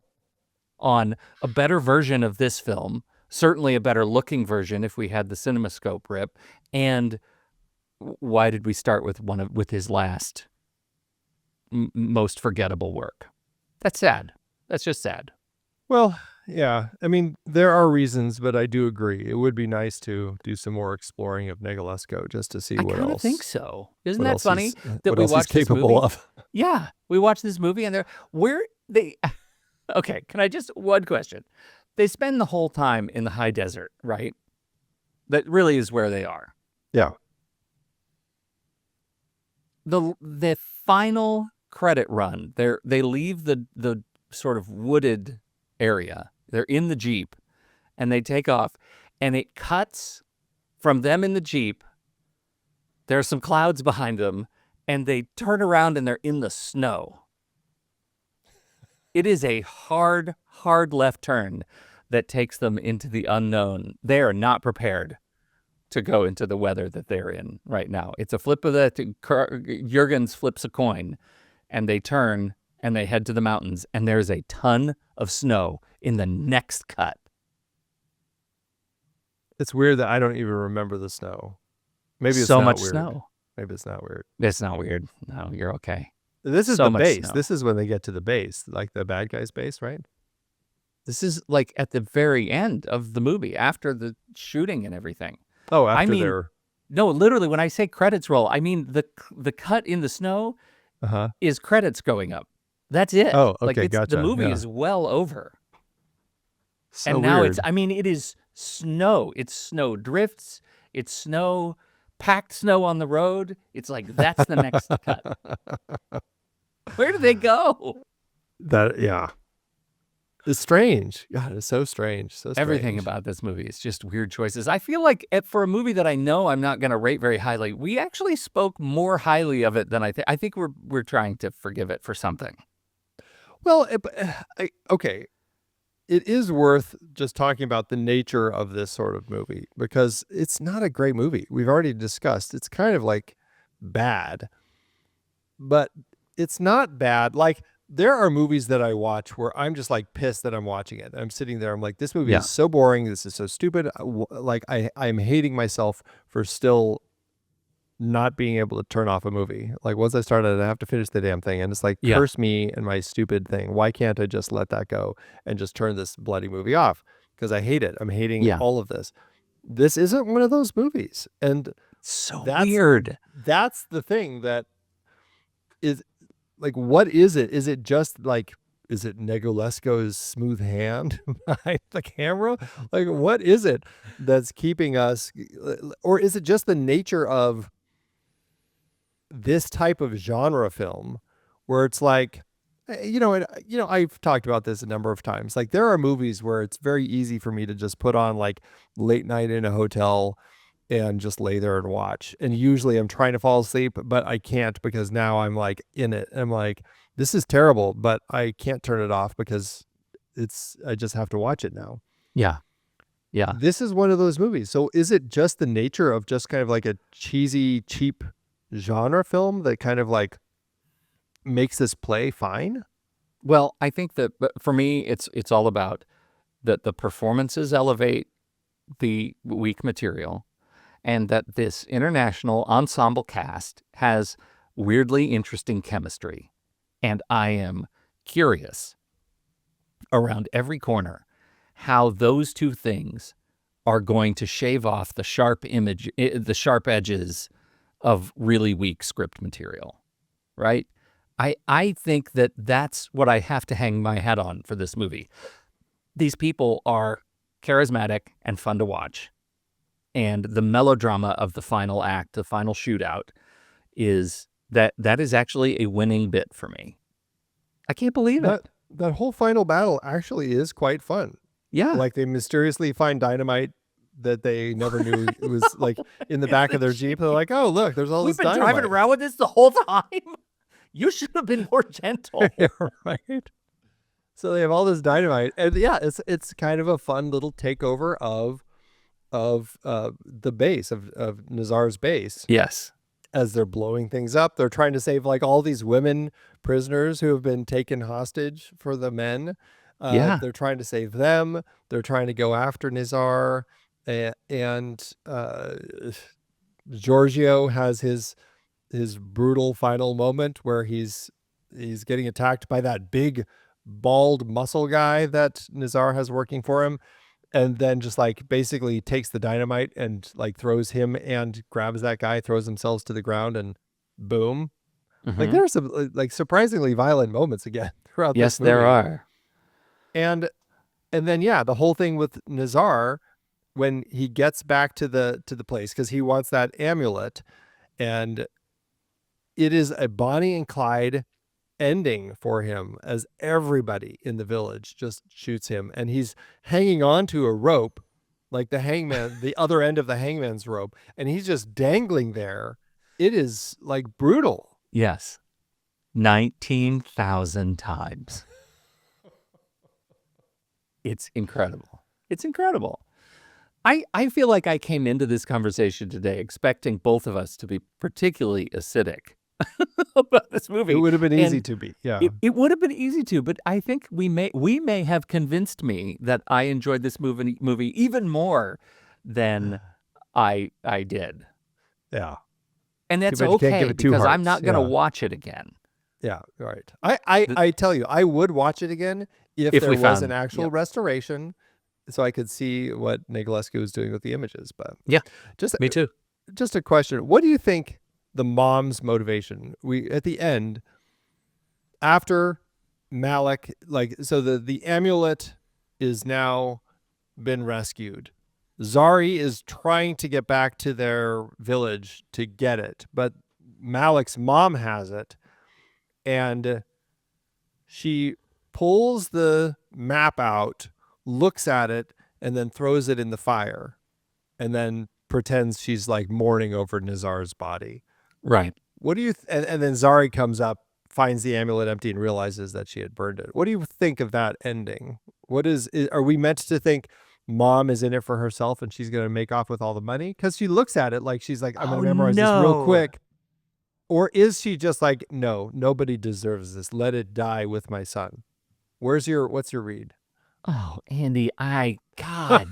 on a better version of this film, certainly a better looking version if we had the CinemaScope rip. And why did we start with his last most forgettable work? That's sad. That's just sad. Well, yeah. I mean, there are reasons, but I do agree. It would be nice to do some more exploring of Negulesco just to see what else. I kind of think so. Isn't that funny that we watched this movie? Of. Yeah, we watched this movie and okay, can I just, one question. They spend the whole time in the high desert, right? That really is where they are. Yeah. The final credit run, they leave the sort of wooded area. They're in the Jeep and they take off, and it cuts from them in the Jeep. There's some clouds behind them and they turn around and they're in the snow. It is a hard left turn that takes them into the unknown. They are not prepared to go into the weather that they're in right now. It's a flip of Jurgens flips a coin and they turn and they head to the mountains, and there's a ton of snow in the next cut. It's weird that I don't even remember the snow. Maybe it's so not much weird. snow. Maybe it's not weird. It's not weird. No, you're okay. This is so the much base. Snow. This is when they get to the base, like the bad guy's base, right? This is like at the very end of the movie, after the shooting and everything. Oh, after they're... No, literally, when I say credits roll, I mean the cut in the snow is credits going up. That's it. Oh, okay, like gotcha. The movie is well over. So and now weird. it is snow. It's snow drifts. It's snow, packed snow on the road. It's like, that's the next cut. Where do they go? It's strange. God, it's so strange. So strange. Everything about this movie is just weird choices. I feel like for a movie that I know I'm not going to rate very highly, we actually spoke more highly of it than I think. I think we're trying to forgive it for something. Well, okay. It is worth just talking about the nature of this sort of movie, because it's not a great movie. We've already discussed it's kind of like bad, but it's not bad. Like, there are movies that I watch where I'm just like pissed that I'm watching it. I'm sitting there, I'm like, this movie is so boring. This is so stupid. Like, I'm hating myself for still not being able to turn off a movie. Like, once I started, I have to finish the damn thing. And it's like, curse me and my stupid thing. Why can't I just let that go and just turn this bloody movie off? Because I hate it. I'm hating all of this. This isn't one of those movies. And that's weird. That's the thing that is, like, what is it? Is it just like, is it Negulesco's smooth hand behind the camera? Like, what is it that's keeping us? Or is it just the nature of this type of genre film where it's like, I've talked about this a number of times. Like, there are movies where it's very easy for me to just put on like late night in a hotel and just lay there and watch. And usually I'm trying to fall asleep, but I can't, because now I'm like in it. I'm like, this is terrible, but I can't turn it off because I just have to watch it now. Yeah. Yeah. This is one of those movies. So is it just the nature of just kind of like a cheesy, cheap genre film that kind of like makes this play fine? Well, I think that for me, it's all about that the performances elevate the weak material, and that this international ensemble cast has weirdly interesting chemistry. And I am curious around every corner how those two things are going to shave off the sharp edges of really weak script material, right? I think that that's what I have to hang my hat on for this movie. These people are charismatic and fun to watch. And the melodrama of the final act, the final shootout, is that is actually a winning bit for me. I can't believe it. That whole final battle actually is quite fun. Yeah. Like, they mysteriously find dynamite that they never knew it was like in the back of their Jeep. They're like, oh, look, there's all this dynamite. We've been driving around with this the whole time. You should have been more gentle. Right. So they have all this dynamite. And yeah, it's kind of a fun little takeover of the base of Nazar's base. Yes. As they're blowing things up, they're trying to save like all these women prisoners who have been taken hostage for the men. They're trying to save them. They're trying to go after Nazar, and Giorgio has his brutal final moment where he's getting attacked by that big bald muscle guy that Nazar has working for him, and then just like basically takes the dynamite and like throws him and grabs that guy, throws themselves to the ground, and boom. Like, there's some like surprisingly violent moments again throughout this movie. Yes, there are. And then the whole thing with Nazar, when he gets back to the place, because he wants that amulet, and it is a Bonnie and Clyde ending for him, as everybody in the village just shoots him, and he's hanging on to a rope, like the hangman, the other end of the hangman's rope, and he's just dangling there. It is like brutal. Yes. 19,000 times. It's incredible. It's incredible. I feel like I came into this conversation today expecting both of us to be particularly acidic about this movie. It would have been easy to be. Yeah. It would have been easy to, but I think we may have convinced me that I enjoyed this movie even more than I did. Yeah. And that's you can't give okay it 2 because hearts. I'm not going to watch it again. Yeah, right. I tell you, I would watch it again if there was an actual restoration, so I could see what Negulesco was doing with the images. But me too. Just a question: what do you think the mom's motivation? At the end, after Malik, so the amulet is now been rescued. Zari is trying to get back to their village to get it, but Malik's mom has it, and she pulls the map out, looks at it, and then throws it in the fire, and then pretends she's like mourning over Nizar's body. Right. What do you and then Zari comes up, finds the amulet empty, and realizes that she had burned it. What do you think of that ending? Are we meant to think mom is in it for herself and she's going to make off with all the money? Because she looks at it like she's like, I'm going to memorize this real quick. Or is she just like, no, nobody deserves this. Let it die with my son. What's your read? Oh, Andy, God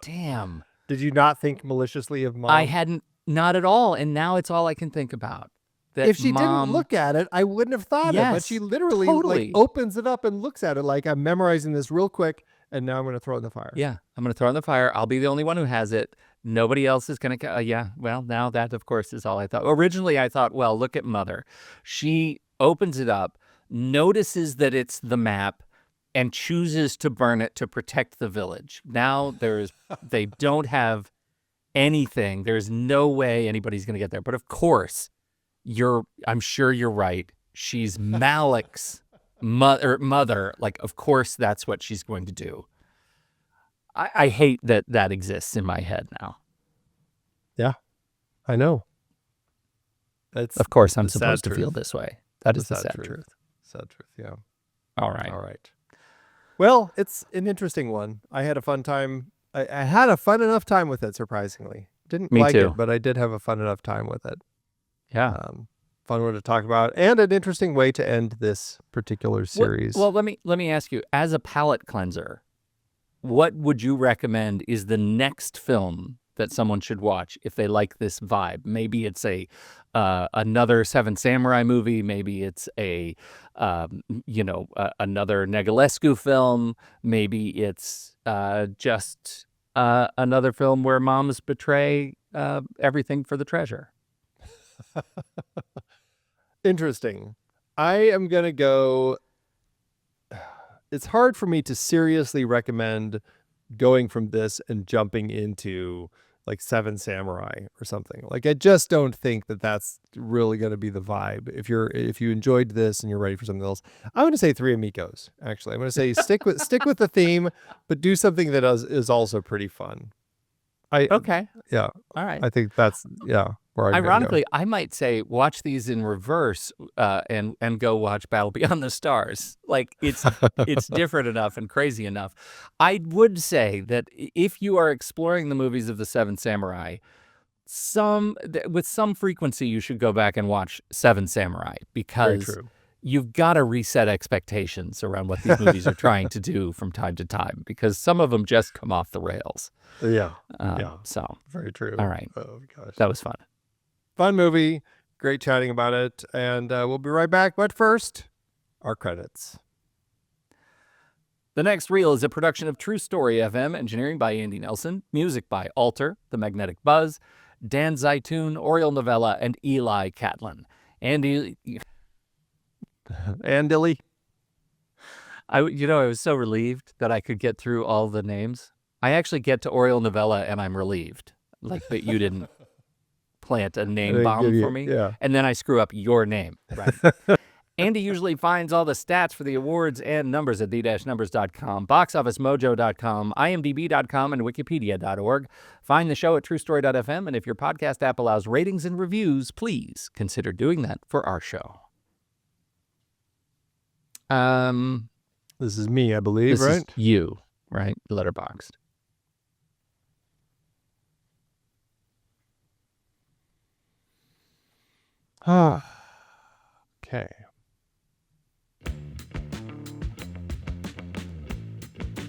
damn. Did you not think maliciously of mom? I hadn't, not at all. And now it's all I can think about. If she didn't look at it, I wouldn't have thought it. But she literally like opens it up and looks at it like, I'm memorizing this real quick, and now I'm going to throw it in the fire. Yeah, I'm going to throw it in the fire. I'll be the only one who has it. Nobody else is going to. Well, now that, of course, is all I thought. Originally, I thought, well, look at Mother. She opens it up, notices that it's the map, and chooses to burn it to protect the village. Now they don't have anything. There's no way anybody's going to get there. But of course, I'm sure you're right. She's Malik's mother. Like, of course, that's what she's going to do. I hate that exists in my head now. Yeah, I know. Of course, I'm supposed to feel this way. That is the sad truth. Sad truth, yeah. All right. Well, it's an interesting one. I had a fun time. I had a fun enough time with it, surprisingly. Didn't like it, but I did have a fun enough time with it. Yeah. Fun one to talk about, and an interesting way to end this particular series. Well, let me ask you, as a palate cleanser, what would you recommend is the next film that someone should watch if they like this vibe? Maybe it's another Seven Samurai movie. Maybe it's another Negulesco film. Maybe it's just another film where moms betray everything for the treasure. Interesting. I am going to go. It's hard for me to seriously recommend going from this and jumping into like Seven Samurai or something. Like, I just don't think that that's really going to be the vibe. If you enjoyed this and you're ready for something else, I'm going to say Three Amigos. Actually, I'm going to say stick with the theme, but do something that is also pretty fun. Okay. Yeah. All right. I think that's where I'm ironically, I might say watch these in reverse and go watch Battle Beyond the Stars. Like, it's different enough and crazy enough. I would say that if you are exploring the movies of the Seven Samurai, with some frequency, you should go back and watch Seven Samurai, because you've got to reset expectations around what these movies are trying to do from time to time, because some of them just come off the rails. Yeah. So very true. All right. Oh gosh. That was fun. Fun movie. Great chatting about it. And we'll be right back. But first, our credits. The next reel is a production of True Story FM, engineering by Andy Nelson, music by Alter, The Magnetic Buzz, Dan Zaitun, Oriole Novella, and Eli Catlin. Andy... Andilly. I was so relieved that I could get through all the names. I actually get to Oriole Novella and I'm relieved. Like, that you didn't plant a name bomb for me. Yeah. And then I screw up your name. Right. Andy usually finds all the stats for the awards and numbers at the-numbers.com, boxofficemojo.com, imdb.com, and wikipedia.org. Find the show at truestory.fm, and if your podcast app allows ratings and reviews, please consider doing that for our show. This is me, I believe, this right? Is you, right? Letterboxd. Okay.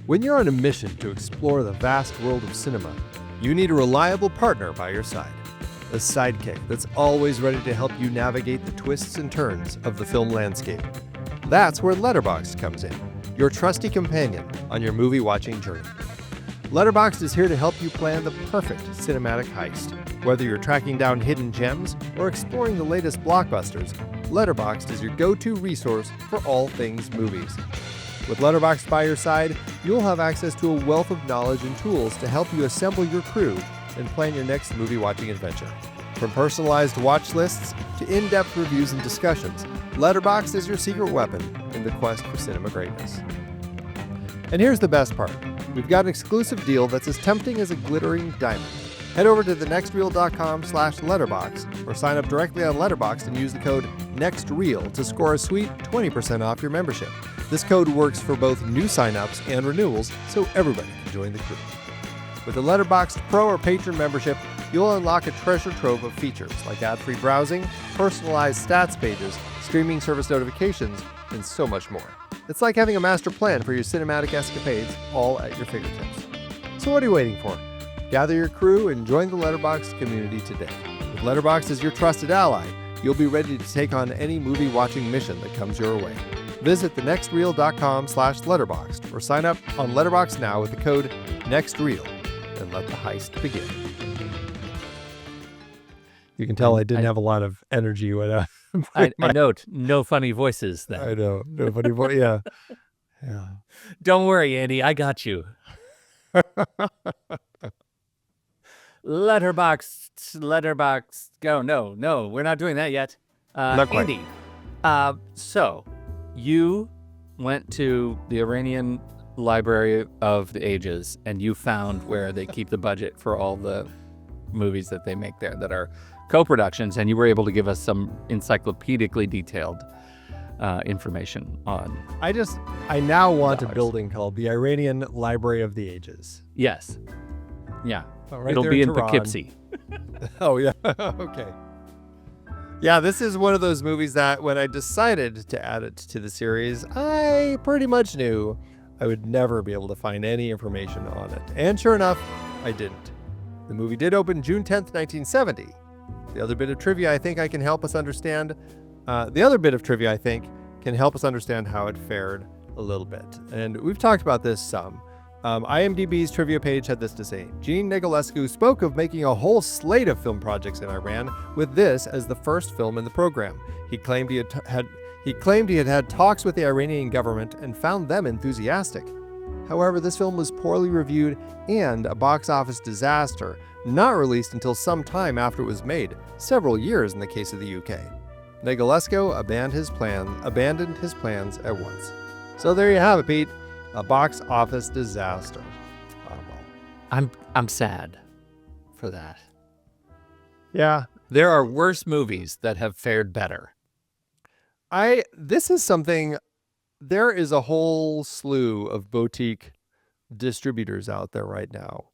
When you're on a mission to explore the vast world of cinema, you need a reliable partner by your side. A sidekick that's always ready to help you navigate the twists and turns of the film landscape. That's where Letterboxd comes in, your trusty companion on your movie-watching journey. Letterboxd is here to help you plan the perfect cinematic heist. Whether you're tracking down hidden gems or exploring the latest blockbusters, Letterboxd is your go-to resource for all things movies. With Letterboxd by your side, you'll have access to a wealth of knowledge and tools to help you assemble your crew and plan your next movie-watching adventure. From personalized watch lists to in-depth reviews and discussions, Letterboxd is your secret weapon in the quest for cinema greatness. And here's the best part. We've got an exclusive deal that's as tempting as a glittering diamond. Head over to thenextreel.com/letterboxd or sign up directly on Letterboxd and use the code NEXTREEL to score a sweet 20% off your membership. This code works for both new signups and renewals, so everybody can join the crew. With a Letterboxd Pro or Patron membership, you'll unlock a treasure trove of features like ad-free browsing, personalized stats pages, streaming service notifications, and so much more. It's like having a master plan for your cinematic escapades, all at your fingertips. So what are you waiting for? Gather your crew and join the Letterboxd community today. With Letterboxd as your trusted ally, you'll be ready to take on any movie-watching mission that comes your way. Visit thenextreel.com/letterboxd or sign up on Letterboxd now with the code NEXTREEL and let the heist begin. You can tell I didn't have a lot of energy when I note no funny voices then. I know. No funny voice. Yeah. Yeah. Don't worry, Andy. I got you. Letterboxd. Go. No, we're not doing that yet. Not quite. Andy, so you went to the Iranian Library of the Ages and you found where they keep the budget for all the movies that they make there that are co-productions, and you were able to give us some encyclopedically detailed information on. I now want a building called the Iranian Library of the Ages. Yes. Yeah. Right, it'll be in Tehran. Poughkeepsie. Oh, yeah. Okay. Yeah, this is one of those movies that when I decided to add it to the series, I pretty much knew I would never be able to find any information on it. And sure enough, I didn't. The movie did open June 10th, 1970. The other bit of trivia I think can help us understand how it fared a little bit. And we've talked about this some. IMDb's trivia page had this to say. Jean Negulesco spoke of making a whole slate of film projects in Iran, with this as the first film in the program. He claimed he had talks with the Iranian government and found them enthusiastic. However, this film was poorly reviewed and a box office disaster, not released until some time after it was made, several years in the case of the UK. Negulesco abandoned his plans at once. So there you have it, Pete. A box office disaster. Oh, well. I'm sad for that. Yeah. There are worse movies that have fared better. This is something, there is a whole slew of boutique distributors out there right now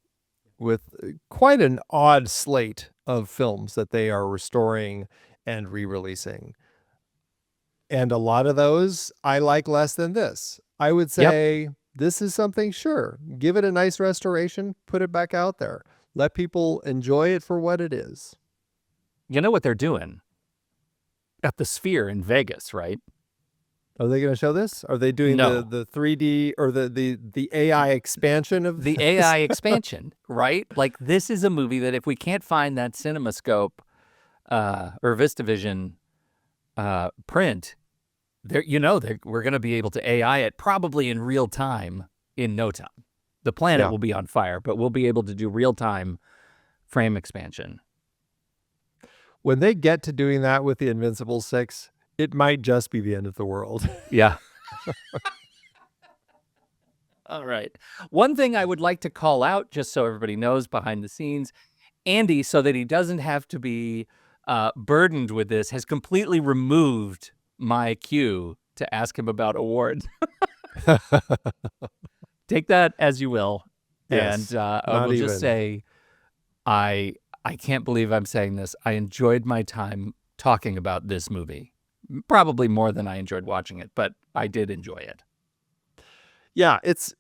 with quite an odd slate of films that they are restoring and re-releasing. And a lot of those I like less than this. I would say This is something, sure, give it a nice restoration, put it back out there. Let people enjoy it for what it is. You know what they're doing? At the Sphere in Vegas, right? Are they going to show this? Are they doing the 3D or the AI expansion of the AI expansion, right? Like, this is a movie that if we can't find that CinemaScope or VistaVision print, we're going to be able to AI it probably in real time in no time. The planet will be on fire, but we'll be able to do real time frame expansion. When they get to doing that with the Invincible Six, it might just be the end of the world. Yeah. All right. One thing I would like to call out, just so everybody knows behind the scenes, Andy, so that he doesn't have to be burdened with this, has completely removed my cue to ask him about awards. Take that as you will. Yes, and I will just say, I can't believe I'm saying this. I enjoyed my time talking about this movie. Probably more than I enjoyed watching it, but I did enjoy it. Yeah, it's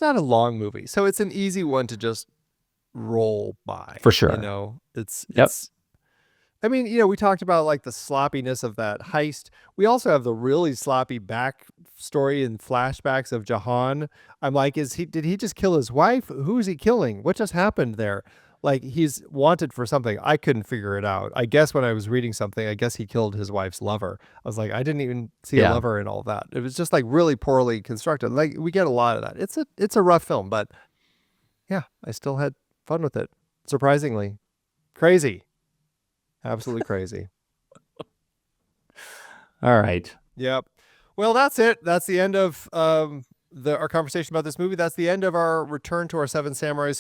not a long movie, so it's an easy one to just roll by. For sure. It's Yep. I mean, we talked about like the sloppiness of that heist. We also have the really sloppy backstory and flashbacks of Jahan. I'm like, did he just kill his wife? Who is he killing? What just happened there? Like, he's wanted for something. I couldn't figure it out. I guess when I was reading something, I guess he killed his wife's lover. I was like, I didn't even see a lover in all that. It was just like really poorly constructed. Like, we get a lot of that. It's a rough film, but yeah, I still had fun with it. Surprisingly. Crazy. Absolutely crazy. All right. Yep. Well, that's it. That's the end of our conversation about this movie. That's the end of our return to our Seven Samurai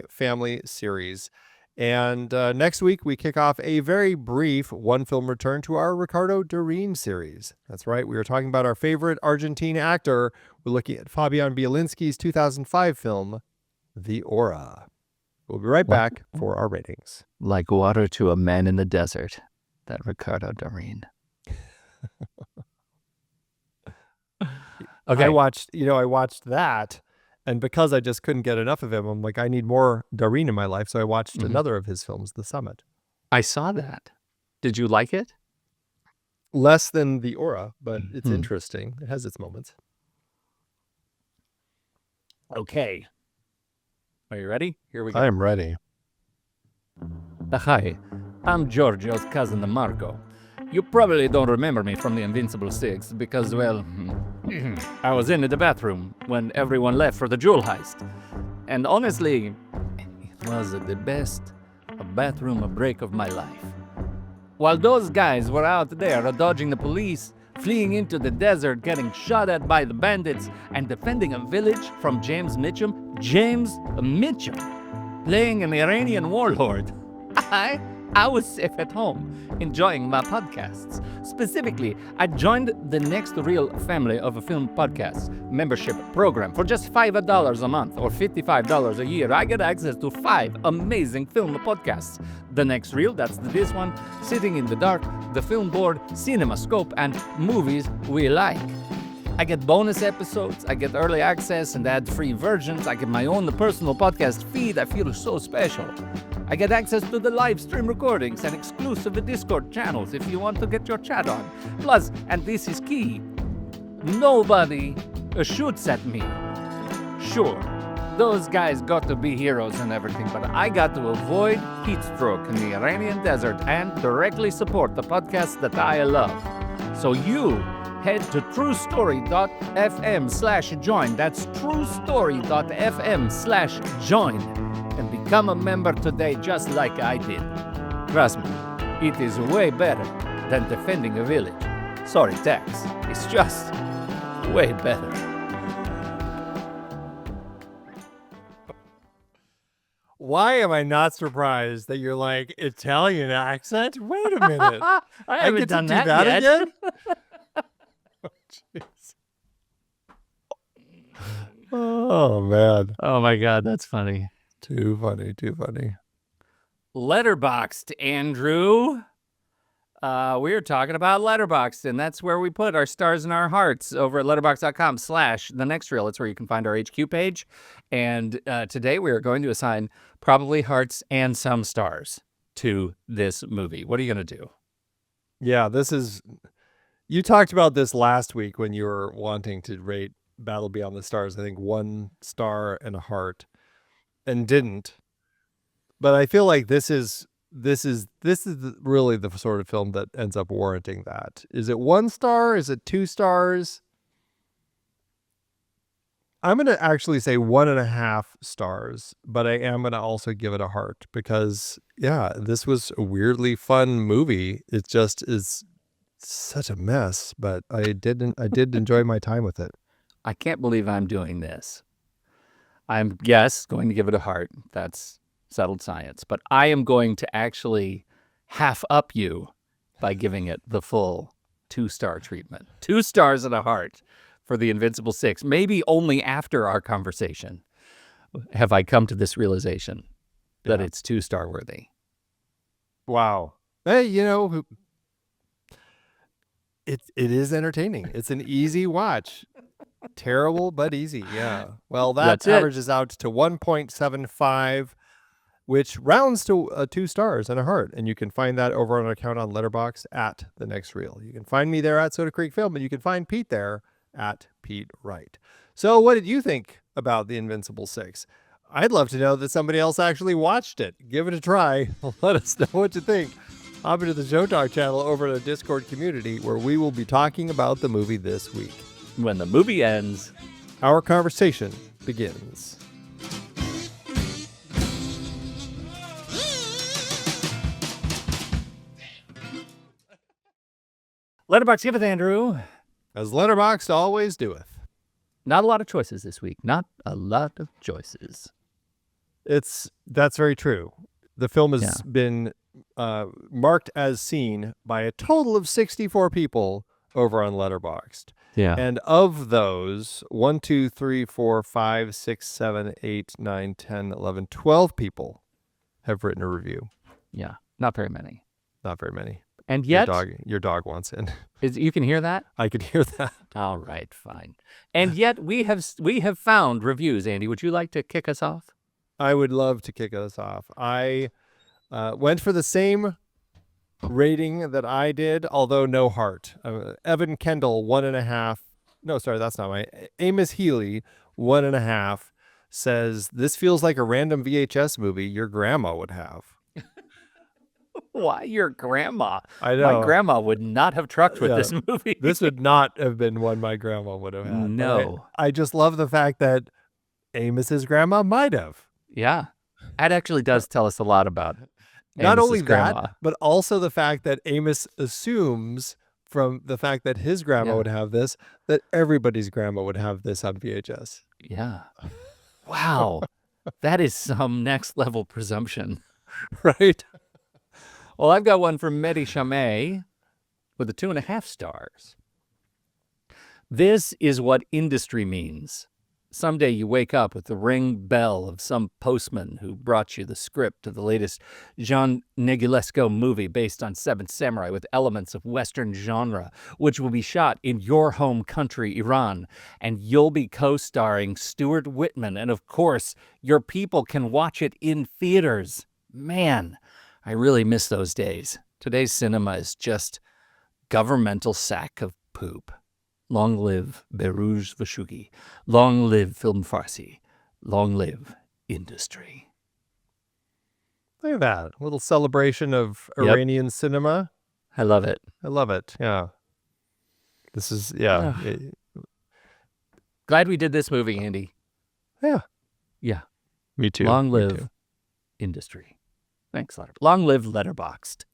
family series. And next week, we kick off a very brief one-film return to our Ricardo Darín series. That's right. We are talking about our favorite Argentine actor. We're looking at Fabian Bielinski's 2005 film, The Aura. We'll be right back for our ratings. Like water to a man in the desert, that Ricardo Darín. Okay. I watched that, and because I just couldn't get enough of him, I'm like, I need more Darín in my life, so I watched another of his films, The Summit. I saw that. Did you like it? Less than The Aura, but it's interesting. It has its moments. Okay. Are you ready? Here we go. I am ready. Hi, I'm Giorgio's cousin Marco. You probably don't remember me from the Invincible Six because, well, I was in the bathroom when everyone left for the jewel heist. And honestly, it was the best bathroom break of my life. While those guys were out there dodging the police, fleeing into the desert, getting shot at by the bandits, and defending a village from James Mitchum, playing an Iranian warlord. I was safe at home, enjoying my podcasts. Specifically, I joined the Next Reel family of a film podcast membership program. For just $5 a month or $55 a year, I get access to 5 amazing film podcasts. The Next Reel, that's this one, Sitting in the Dark, The Film Board, CinemaScope, and Movies We Like. I get bonus episodes, I get early access and ad-free versions, I get my own personal podcast feed. I feel so special. I get access to the live stream recordings and exclusive Discord channels if you want to get your chat on. Plus, and this is key, nobody shoots at me. Sure, those guys got to be heroes and everything, but I got to avoid heat stroke in the Iranian desert and directly support the podcast that I love. So you head to truestory.fm/join. That's truestory.fm/join. And become a member today just like I did. Trust me, it is way better than defending a village. Sorry, Tex. It's just way better. Why am I not surprised that you're like, Italian accent? Wait a minute. I haven't get done to do that yet. again? Oh, jeez. Oh, man. Oh my God, that's funny. Too funny, too funny. Letterboxd, Andrew. We're talking about Letterboxd, and that's where we put our stars and our hearts over at letterboxd.com/thenextreel. It's where you can find our HQ page. And today we are going to assign probably hearts and some stars to this movie. What are you going to do? Yeah, you talked about this last week when you were wanting to rate Battle Beyond the Stars, I think 1 star and a heart, and didn't. But I feel like this is really the sort of film that ends up warranting that. Is it 1 star? Is it 2 stars? I'm going to actually say 1.5 stars, but I am going to also give it a heart because, yeah, this was a weirdly fun movie. It just is such a mess, but I did enjoy my time with it. I can't believe I'm doing this. I'm, yes, going to give it a heart. That's settled science. But I am going to actually half up you by giving it the full 2-star treatment. 2 stars and a heart for the Invincible Six. Maybe only after our conversation have I come to this realization that it's 2-star worthy. Wow. Hey, it is entertaining. It's an easy watch. Terrible, but easy. Yeah. Well, that averages out to 1.75, which rounds to 2 stars and a heart. And you can find that over on our account on Letterboxd at The Next Reel. You can find me there at Soda Creek Film, and you can find Pete there at Pete Wright. So what did you think about The Invincible Six? I'd love to know that somebody else actually watched it. Give it a try. Let us know what you think. Hop into the Show Talk channel over in the Discord community, where we will be talking about the movie this week. When the movie ends, our conversation begins. Letterboxd giveth, Andrew. As Letterboxd always doeth. Not a lot of choices this week. Not a lot of choices. That's very true. The film has been marked as seen by a total of 64 people over on Letterboxd. Yeah. And of those, 1, 2, 3, 4, 5, 6, 7, 8, 9, 10, 11, 12 people have written a review. Yeah. Not very many. Not very many. And yet... Your dog wants in. You can hear that? I can hear that. All right, fine. And yet we have found reviews. Andy, would you like to kick us off? I would love to kick us off. I went for the same rating that I did, although no heart. Evan Kendall, 1.5. No, sorry, that's not Amos Healy, 1.5, says, this feels like a random VHS movie your grandma would have. Why your grandma? I know. My grandma would not have trucked with this movie. This would not have been one my grandma would have had. No. I just love the fact that Amos's grandma might have. Yeah. That actually does tell us a lot about not Amos's only grandma. That, but also the fact that Amos assumes from the fact that his grandma would have this, that everybody's grandma would have this on VHS. Yeah. Wow. That is some next level presumption. Right? Well, I've got one from Mehdi Chamay with 2.5 stars. This is what industry means. Someday you wake up with the ring bell of some postman who brought you the script to the latest Jean Negulesco movie based on Seven Samurai with elements of Western genre, which will be shot in your home country, Iran, and you'll be co-starring Stuart Whitman, and of course, your people can watch it in theaters. Man, I really miss those days. Today's cinema is just governmental sack of poop. Long live Berouge Vashugi. Long live Film Farsi. Long live industry. Look at that. A little celebration of Iranian cinema. I love it. I love it. Yeah. This is, Glad we did this movie, Andy. Yeah. Yeah. Me too. Long live industry. Thanks, Long live Letterboxd.